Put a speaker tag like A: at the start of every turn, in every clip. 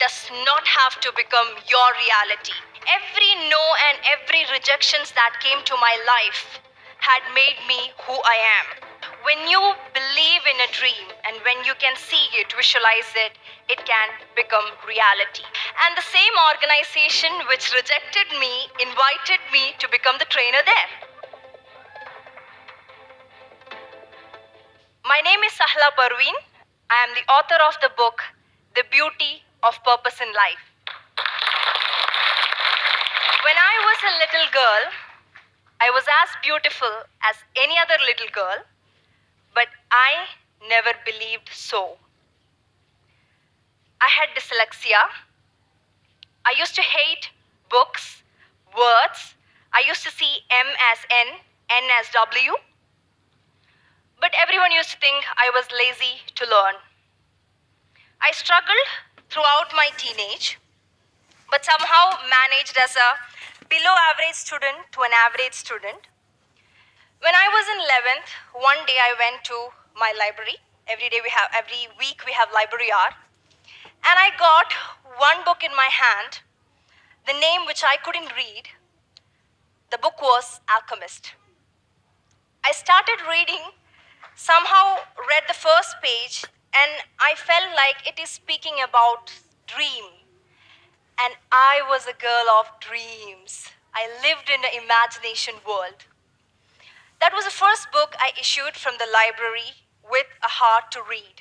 A: does not have to become your reality. Every no and every rejections that came to my life had made me who I am. When you believe in a dream and when you can see it, visualize it, it can become reality. And the same organization which rejected me invited me to become the trainer there. My name is Sahla Parveen. I am the author of the book, The Beauty of Purpose in Life. When I was a little girl, I was as beautiful as any other little girl, but I never believed so. I had dyslexia. I used to hate books, words. I used to see M as N, N as W. But everyone used to think I was lazy to learn. I struggled throughout my teenage, but somehow managed as a below average student to an average student. When I was in 11th, one day I went to my library. Every week we have library hour. And I got one book in my hand, the name which I couldn't read. The book was Alchemist. I started reading, somehow read the first page, and I felt like it is speaking about dream. And I was a girl of dreams. I lived in an imagination world. That was the first book I issued from the library with a heart to read.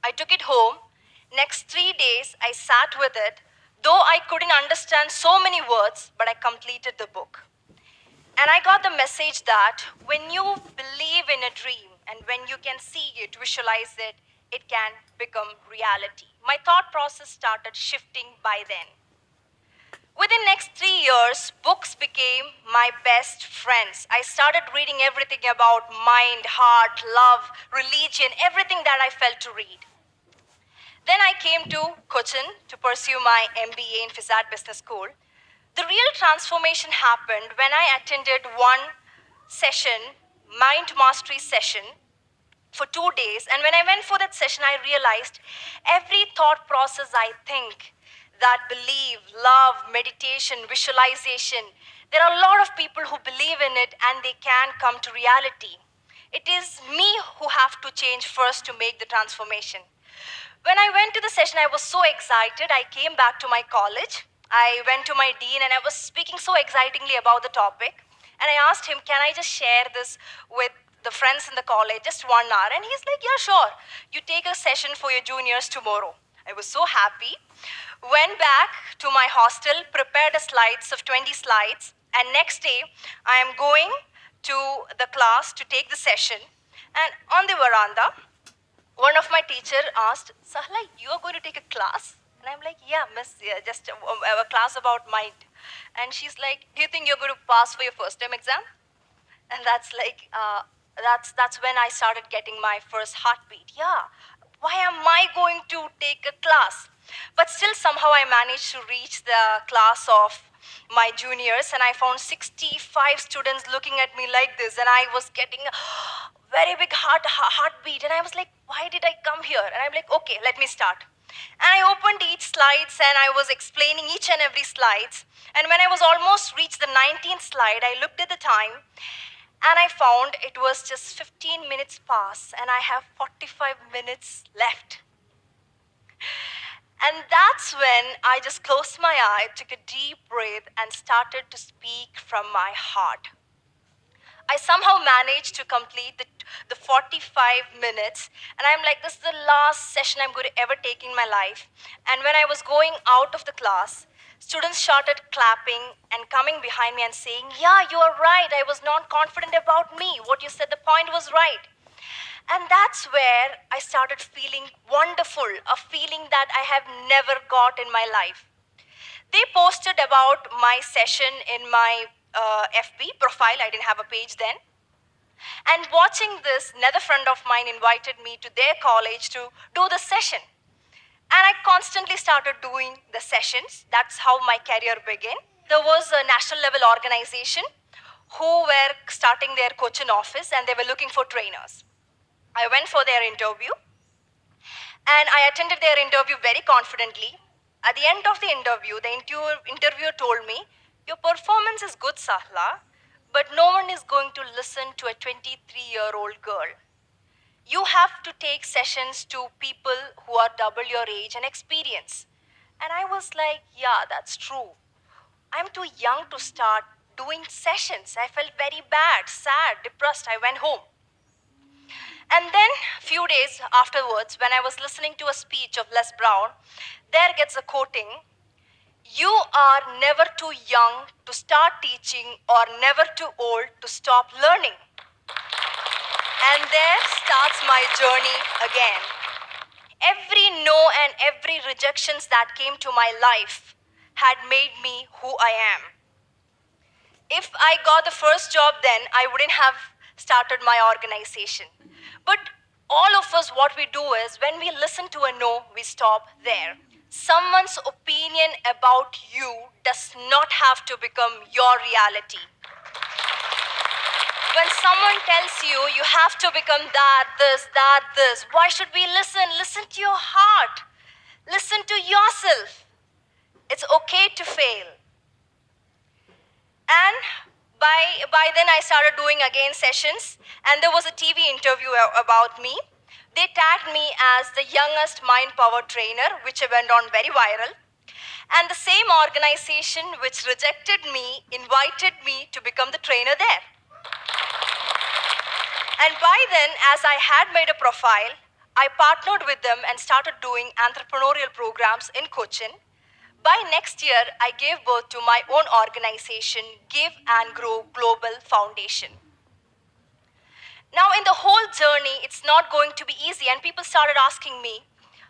A: I took it home. Next 3 days, I sat with it, though I couldn't understand so many words, but I completed the book. And I got the message that when you believe in a dream and when you can see it, visualize it, it can become reality. My thought process started shifting by then. Within next 3 years, books became my best friends. I started reading everything about mind, heart, love, religion, everything that I felt to read. Then I came to Cochin to pursue my MBA in Fizat Business School. The real transformation happened when I attended one session, mind mastery session, for 2 days. And when I went for that session, I realized every thought process I think, that believe, love, meditation, visualization, there are a lot of people who believe in it and they can come to reality. It is me who have to change first to make the transformation. When I went to the session, I was so excited. I came back to my college. I went to my dean and I was speaking so excitingly about the topic. And I asked him, can I just share this with the friends in the college, just 1 hour? And he's like, yeah, sure. You take a session for your juniors tomorrow. I was so happy. Went back to my hostel, prepared a slides of 20 slides. And next day, I am going to the class to take the session. And on the veranda, one of my teacher asked, Sahla, you are going to take a class? And I'm like, yeah, miss, yeah, just a class about mind. And she's like, do you think you're going to pass for your first term exam? And that's like, that's when I started getting my first heartbeat. Yeah, why am I going to take a class? But still somehow I managed to reach the class of my juniors and I found 65 students looking at me like this and I was getting a very big heartbeat and I was like, why did I come here? And I'm like, okay, let me start. And I opened each slides and I was explaining each and every slides. And when I was almost reached the 19th slide, I looked at the time and I found it was just 15 minutes past and I have 45 minutes left. And that's when I just closed my eye, took a deep breath, and started to speak from my heart. I somehow managed to complete the 45 minutes, and I'm like, this is the last session I'm going to ever take in my life. And when I was going out of the class, students started clapping and coming behind me and saying, yeah, you are right. I was not confident about me. What you said, the point was right. And that's where I started feeling wonderful, a feeling that I have never got in my life. They posted about my session in my FB profile. I didn't have a page then. And watching this, another friend of mine invited me to their college to do the session. And I constantly started doing the sessions. That's how my career began. There was a national level organization who were starting their Cochin office and they were looking for trainers. I went for their interview and I attended their interview very confidently. At the end of the interview, the interviewer told me, "Your performance is good, Sahla, but no one is going to listen to a 23-year-old girl. You have to take sessions to people who are double your age and experience." And I was like, yeah, that's true. I'm too young to start doing sessions. I felt very bad, sad, depressed. I went home. And then, few days afterwards, when I was listening to a speech of Les Brown, there gets a quoting, "You are never too young to start teaching or never too old to stop learning." And there starts my journey again. Every no and every rejections that came to my life had made me who I am. If I got the first job then, I wouldn't have started my organization. But all of us, what we do is when we listen to a no, we stop there. Someone's opinion about you does not have to become your reality. When someone tells you you have to become that, this, why should we listen? Listen to your heart. Listen to yourself. It's okay to fail. And by then I started doing again sessions, and there was a TV interview about me. They tagged me as the youngest mind power trainer, which went on very viral. And the same organization which rejected me invited me to become the trainer there. And by then, as I had made a profile, I partnered with them and started doing entrepreneurial programs in Cochin. By next year, I gave birth to my own organization, Give and Grow Global Foundation. Now, in the whole journey, it's not going to be easy, and people started asking me,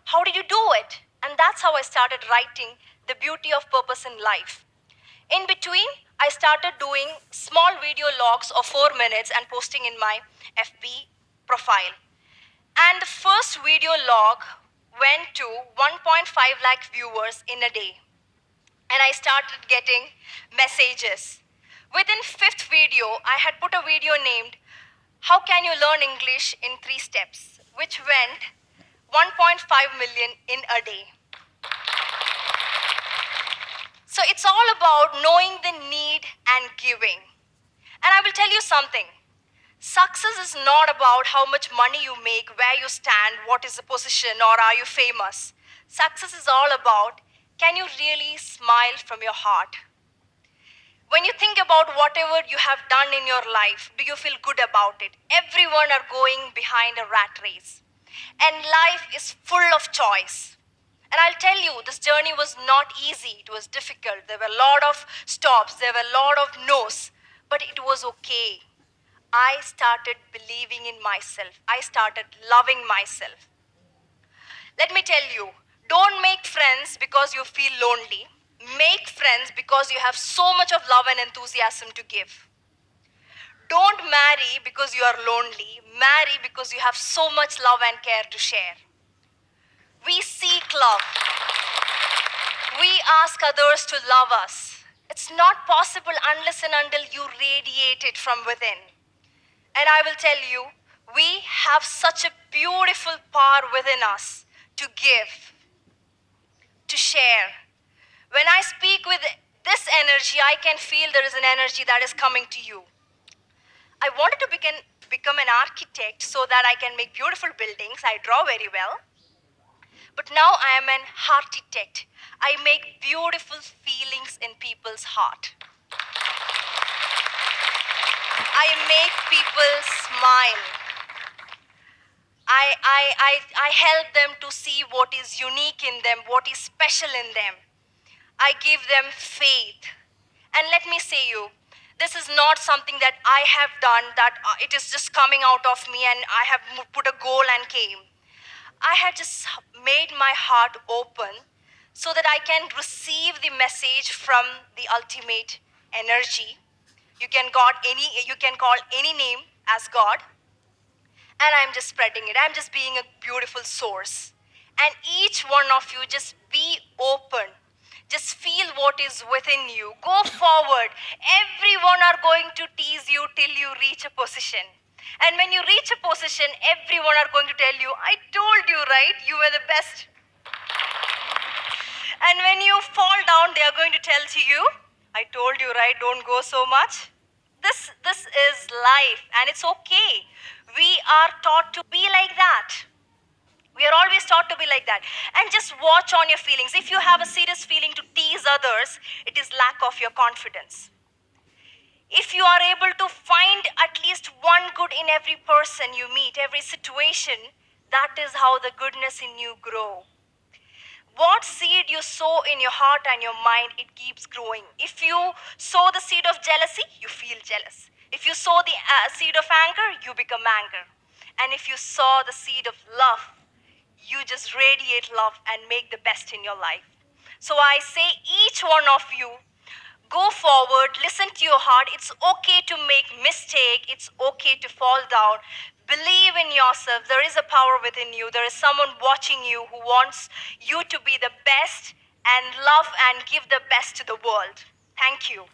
A: "How did you do it?" And that's how I started writing The Beauty of Purpose in Life. In between, I started doing small video logs of 4 minutes and posting in my FB profile. And the first video log went to 1.5 lakh viewers in a day. And I started getting messages. Within fifth video, I had put a video named "How Can You Learn English in 3 Steps?" which went 1.5 million in a day. So it's all about knowing the need and giving. And I will tell you something. Success is not about how much money you make, where you stand, what is the position, or are you famous. Success is all about, can you really smile from your heart? When you think about whatever you have done in your life, do you feel good about it? Everyone are going behind a rat race. And life is full of choice. And I'll tell you, this journey was not easy. It was difficult. There were a lot of stops. There were a lot of no's. But it was okay. I started believing in myself. I started loving myself. Let me tell you, don't make friends because you feel lonely. Make friends because you have so much of love and enthusiasm to give. Don't marry because you are lonely. Marry because you have so much love and care to share. We seek love. We ask others to love us. It's not possible unless and until you radiate it from within. And I will tell you, we have such a beautiful power within us to give, to share. When I speak with this energy, I can feel there is an energy that is coming to you. I wanted to become an architect so that I can make beautiful buildings. I draw very well. But now I am an architect. I make beautiful feelings in people's heart. I make people smile. I help them to see what is unique in them, what is special in them. I give them faith. And let me say you, this is not something that I have done, that it is just coming out of me and I have put a goal and came. I had just made my heart open so that I can receive the message from the ultimate energy. You can call any name as God. And I'm just spreading it. I'm just being a beautiful source. And each one of you, just be open. Just feel what is within you. Go forward. Everyone are going to tease you till you reach a position. And when you reach a position, everyone are going to tell you, "I told you, right? You were the best." And And when you fall down, they are going to tell to you, I told you, right, don't go so much. This is life, and it's okay. We are taught to be like that. We are always taught to be like that. And just watch on your feelings. If you have a serious feeling to tease others, it is lack of your confidence. If you are able to find at least one good in every person you meet, every situation, that is how the goodness in you grow. What seed you sow in your heart and your mind, it keeps growing. If you sow the seed of jealousy, you feel jealous. If you sow the seed of anger, you become anger. And if you sow the seed of love, you just radiate love and make the best in your life. So I say, each one of you, go forward, listen to your heart. It's okay to make mistake. It's okay to fall down. Believe in yourself. There is a power within you. There is someone watching you who wants you to be the best and love and give the best to the world. Thank you.